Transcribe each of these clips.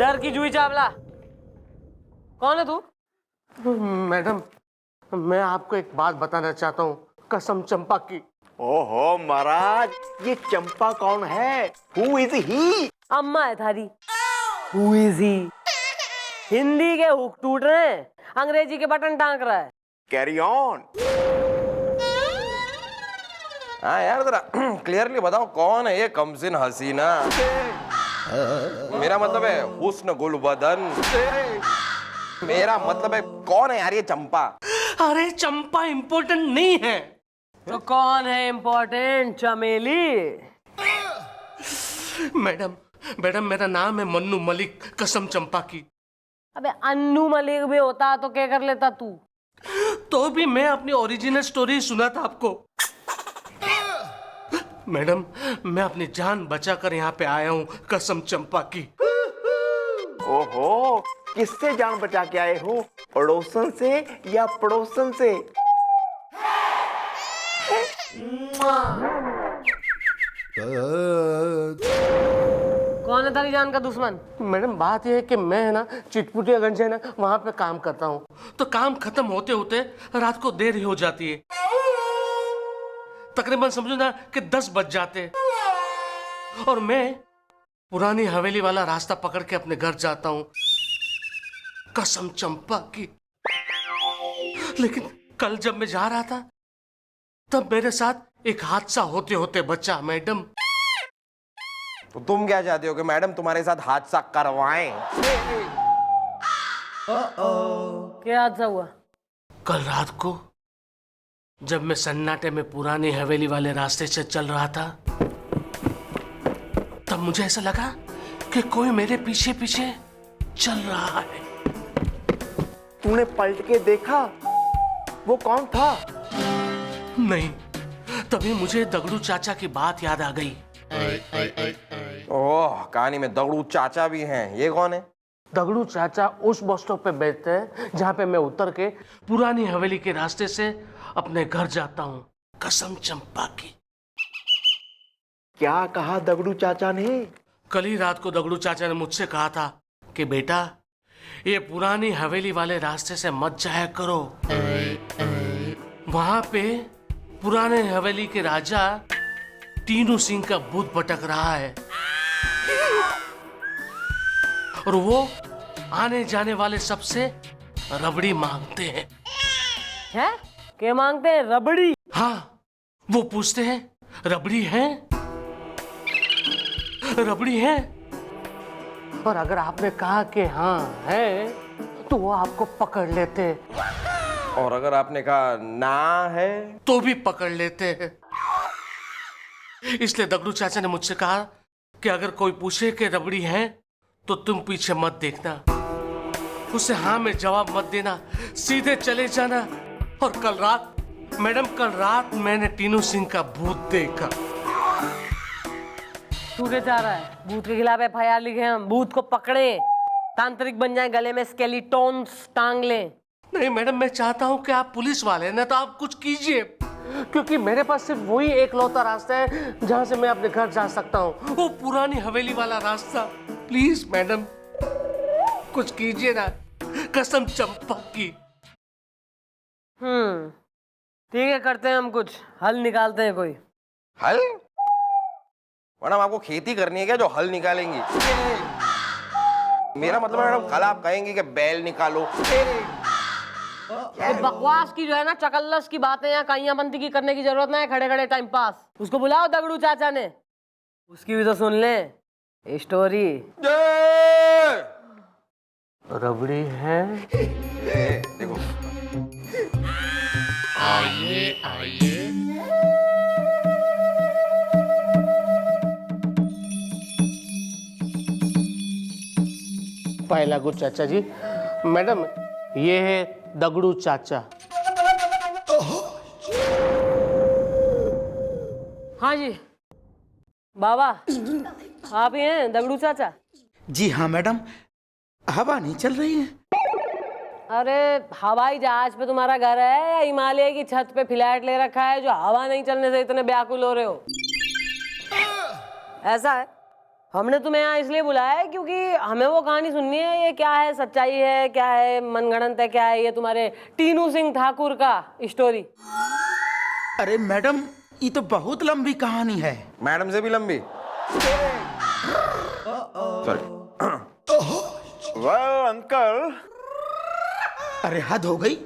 डर की जुई चावला, कौन है तू? मैडम, मैं आपको एक बात बताना चाहता हूँ, कसम चंपा की। ओहो महाराज, ये चंपा कौन है? Who is he? अम्मा है थारी। Who is he? हिंदी के हुक टूट रहे हैं, अंग्रेजी के बटन टांक रहा है। Carry on. हाँ यार, जरा क्लियरली बताओ कौन है ये कमसिन हसीना? मेरा मतलब है हुस्न गुलबदन। मेरा मतलब है कौन है यार ये चंपा? अरे चंपा इम्पोर्टेंट नहीं है। तो कौन है इम्पोर्टेंट? चमेली। मैडम मैडम, मेरा नाम है मन्नू मलिक, कसम चंपा की। अबे अन्नू मलिक भी होता तो क्या कर लेता तू? तो भी मैं अपनी ओरिजिनल स्टोरी सुना था आपको। मैडम, मैं अपनी जान बचाकर यहाँ पे आया हूँ, कसम चंपा की। ओहो, किससे जान बचा के आए हो? पड़ोसन से या पड़ोसन से? कौन है तेरी जान का दुश्मन? मैडम, बात यह है कि मैं है ना चिटपुटियागंज है ना, वहाँ पे काम करता हूँ। तो काम खत्म होते होते रात को देर ही हो जाती है, तकरीबन समझो ना कि 10 बज जाते, और मैं पुरानी हवेली वाला रास्ता पकड़ के अपने घर जाता हूँ, कसम चंपा की। लेकिन कल जब मैं जा रहा था, तब मेरे साथ एक हादसा होते होते बचा मैडम। तो तुम क्या चाहते हो कि मैडम तुम्हारे साथ हादसा करवाएं? क्या हादसा हुआ? कल रात को जब मैं सन्नाटे में पुरानी हवेली वाले रास्ते से चल रहा था, तब मुझे ऐसा लगा कि कोई मेरे पीछे पीछे चल रहा है। तूने पलट के देखा? वो कौन था? नहीं, तभी मुझे दगड़ू चाचा की बात याद आ गई। ओह, कहानी में दगड़ू चाचा भी हैं। ये कौन है? दगड़ू चाचा उस बस स्टॉप पे बैठते हैं जहाँ पे मैं उतर के पुरानी हवेली के रास्ते से अपने घर जाता हूँ, कसम चंपा की। क्या कहा दगड़ू चाचा ने? कल ही रात को दगड़ू चाचा ने मुझसे कहा था कि बेटा, ये पुरानी हवेली वाले रास्ते से मत जाया करो, वहां पे पुराने हवेली के राजा तीनू सिंह का भूत भटक रहा है, और वो आने जाने वाले सबसे रबड़ी मांगते हैं। है? क्या मांगते हैं? रबड़ी? हाँ, वो पूछते हैं, रबड़ी है? रबड़ी है? और अगर आपने कहा कि हाँ है, तो वो आपको पकड़ लेते हैं, और अगर आपने कहा ना है? तो भी पकड़ लेते हैं। इसलिए दगड़ू चाचा ने मुझसे कहा कि अगर कोई पूछे कि रबड़ी है, तो तुम पीछे मत देखना, उसे हाँ में जवाब मत देना, सीधे चले जाना। और कल रात मैडम, कल रात मैंने तीनू सिंह का भूत देखा। तू क्या चाह रहा है? भूत के खिलाफ FIR लिखे, हम भूत को पकड़े, तांत्रिक बन जाए, गले में स्केलेटोन्स टांग लें। नहीं मैडम, मैं चाहता हूँ कि आप पुलिस वाले हैं ना, तो आप कुछ कीजिए, क्योंकि मेरे पास सिर्फ वही एक लौता रास्ता है जहाँ से मैं अपने घर जा सकता हूँ, वो पुरानी हवेली वाला रास्ता। प्लीज मैडम, कुछ कीजिए ना, कसम चंपा की। ठीक है, करते हैं हम कुछ हल निकालते हैं कोई। हल? मैडम, आपको खेती करनी है क्या जो हल निकालेंगी? मेरा मतलब है मैडम, कल आप कहेंगी कि बैल निकालो। ये बकवास की जो है ना, चकल्लस की बातें या काइयां बंदी की करने की जरूरत नहीं है, खड़े खड़े टाइम पास। उसको बुलाओ दगड़ू चाचा ने, उसकी भी तो सुन ले स्टोरी। रबड़ी है? देखो, आइए आइए, पहला गुड चाचा जी। मैडम, ये है दगड़ू चाचा। हाँ जी बाबा, आप ही हैं दगड़ू चाचा? जी हाँ मैडम, हवा नहीं चल रही है? अरे हवाई जहाज पे तुम्हारा घर है या हिमालय की छत पे फ्लैट ले रखा है जो हवा नहीं चलने से इतने व्याकुल हो रहे हो? ऐसा है, हमने तुम्हें यहाँ इसलिए बुलाया है क्योंकि हमें वो कहानी सुननी है। ये क्या है, सच्चाई है क्या है, मनगढ़ंत है क्या है, ये तुम्हारे टीनू सिंह ठाकुर का स्टोरी। अरे मैडम, ये तो बहुत लंबी कहानी है। मैडम से भी लंबी। सॉरी। वेल अंकल, अरे हद हो गई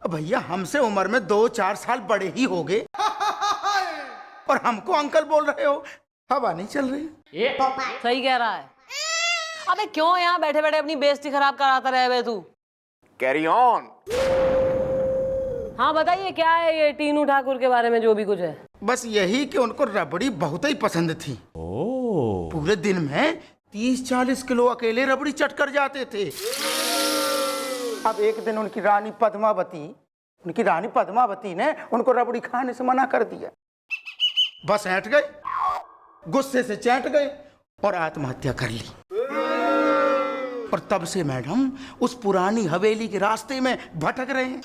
भैया, हमसे उम्र में 2-4 साल बड़े ही हो गए और हमको अंकल बोल रहे हो। हवा नहीं चल रही। सही कह रहा है। अबे क्यों यहाँ बैठे बैठे अपनी बेइज्जती खराब कराता रहे बे तू। Carry on. हाँ बताइए क्या है ये टीनू ठाकुर के बारे में जो भी कुछ है। बस यही कि उनको रबड़ी बहुत ही पसंद थी। पूरे दिन में 30-40 किलो अकेले रबड़ी चट कर जाते थे। अब एक दिन उनकी रानी पद्मावती ने उनको रबड़ी खाने से मना कर दिया। बस ऐंठ गए, गुस्से से चैंट गए और आत्महत्या कर ली। और तब से मैडम उस पुरानी हवेली के रास्ते में भटक रहे हैं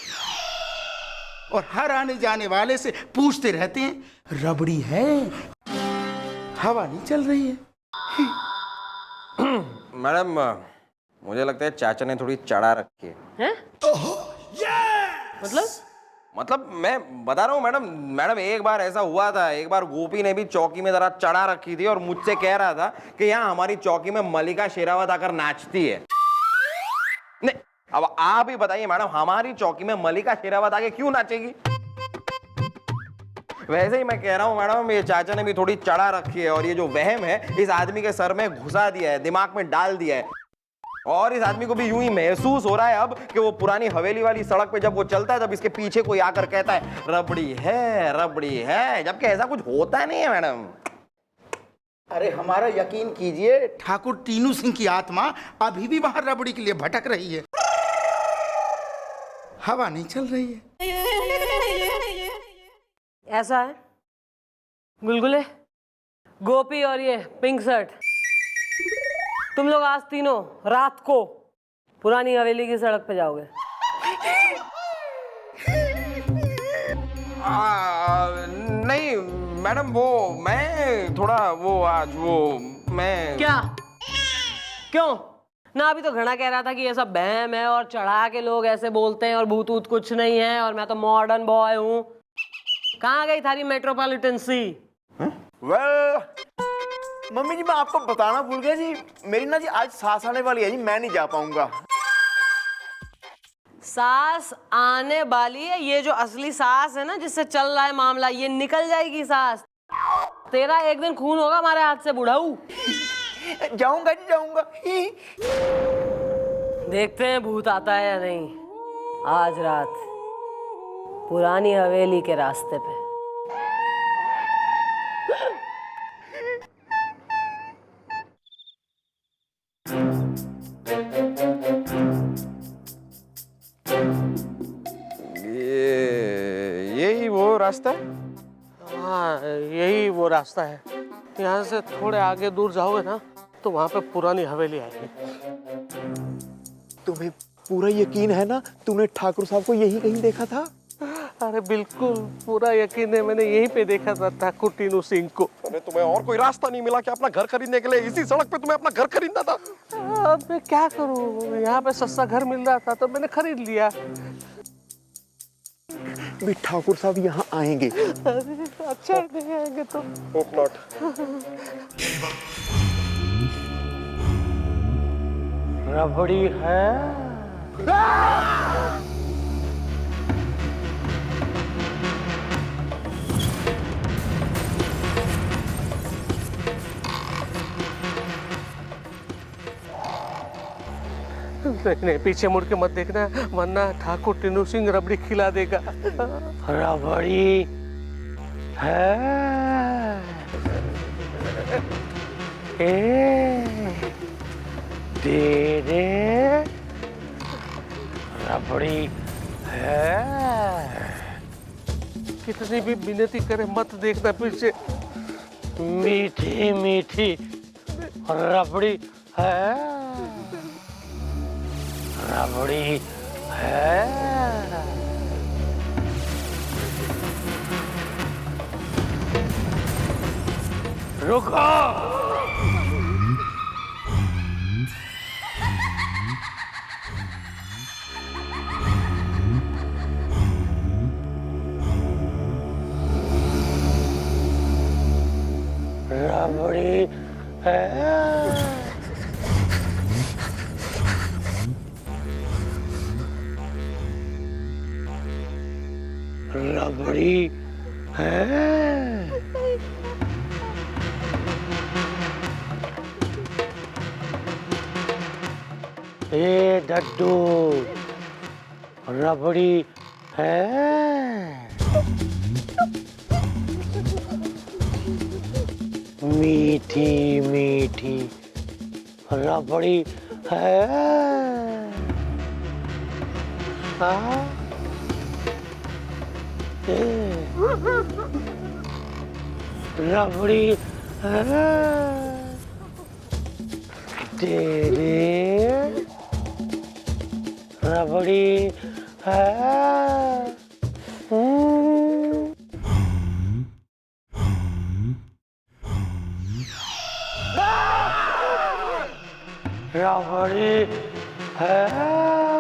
और हर आने जाने वाले से पूछते रहते हैं, रबड़ी है? हवा नहीं चल रही है। मैडम, मुझे लगता है चाचा ने थोड़ी चढ़ा रखी है। मतलब मैं बता रहा हूँ मैडम एक बार ऐसा हुआ था। एक बार गोपी ने भी चौकी में जरा चढ़ा रखी थी और मुझसे कह रहा था कि यहाँ हमारी चौकी में मलिका शेरावत आकर नाचती है। नहीं, अब आप ही बताइए मैडम, हमारी चौकी में मलिका शेरावत आके क्यों नाचेगी? वैसे ही मैं कह रहा हूँ मैडम, ये चाचा ने भी थोड़ी चढ़ा रखी है और ये जो वहम है इस आदमी के सर में घुसा दिया है, दिमाग में डाल दिया है। और इस आदमी को भी यूं ही महसूस हो रहा है अब कि वो पुरानी हवेली वाली सड़क पे जब वो चलता है, जब इसके पीछे कोई आकर कहता है रबड़ी है, जबकि ऐसा कुछ होता नहीं है मैडम। अरे हमारा यकीन कीजिए, ठाकुर टीनू सिंह की आत्मा अभी भी वहां रबड़ी के लिए भटक रही है। हवा नहीं चल रही है। ऐसा है गुलगुले, गोपी और ये पिंक शर्ट, तुम लोग आज तीनों रात को पुरानी हवेली की सड़क पे जाओगे। नहीं मैडम, वो मैं थोड़ा मैं क्या क्यों ना? अभी तो घना कह रहा था कि ये सब बहम है और चढ़ा के लोग ऐसे बोलते हैं और भूत ऊत कुछ नहीं है और मैं तो मॉडर्न बॉय हूँ। कहाँ गई थारी मेट्रोपॉलिटन सी? वेल मम्मी जी, मैं आपको बताना भूल गया जी, मेरी ना जी आज सास आने वाली है जी, मैं नहीं जा पाऊंगा। सास आने वाली है? ये जो असली सास है ना, जिससे चल रहा है मामला, ये निकल जाएगी सास। तेरा एक दिन खून होगा हमारे हाथ से बुढ़ाऊ। जाऊंगा जी, जाऊंगा। देखते हैं भूत आता है या नहीं आज रात पुरानी हवेली के रास्ते पे। यही वो रास्ता है? हाँ, यही वो रास्ता है। यहाँ से थोड़े आगे दूर जाओगे ना तो वहाँ पे पुरानी हवेली आएगी। तुम्हें पूरा यकीन है ना, तूने ठाकुर साहब को यही कहीं देखा था? अरे बिल्कुल पूरा यकीन है, मैंने यहीं पे देखा था ठाकुर टीनू सिंह को। अरे तुम्हें और कोई रास्ता नहीं मिला कि अपना घर खरीदने के लिए इसी सड़क पे तुम्हें अपना घर खरीदना था? अब मैं क्या करूँ, यहाँ पे सस्ता घर मिल रहा था तो मैंने खरीद लिया। भी ठाकुर साहब यहाँ आएंगे। अरे अच्छा नहीं आएंगे तो होप नॉट। रबड़ी है। नहीं, पीछे मुड़ के मत देखना वरना ठाकुर टीनू सिंह रबड़ी खिला देगा। रबड़ी है। दे दे, रबड़ी है। कितनी भी विनती करे मत देखना पीछे। मीठी मीठी रबड़ी है, रबड़ी है। रुको, है। रबड़ी है। ए डड्डू, रबड़ी है। मीठी मीठी रबड़ी है। हाँ? रबड़ी है। तेरे रबड़ी है। रबड़ी है।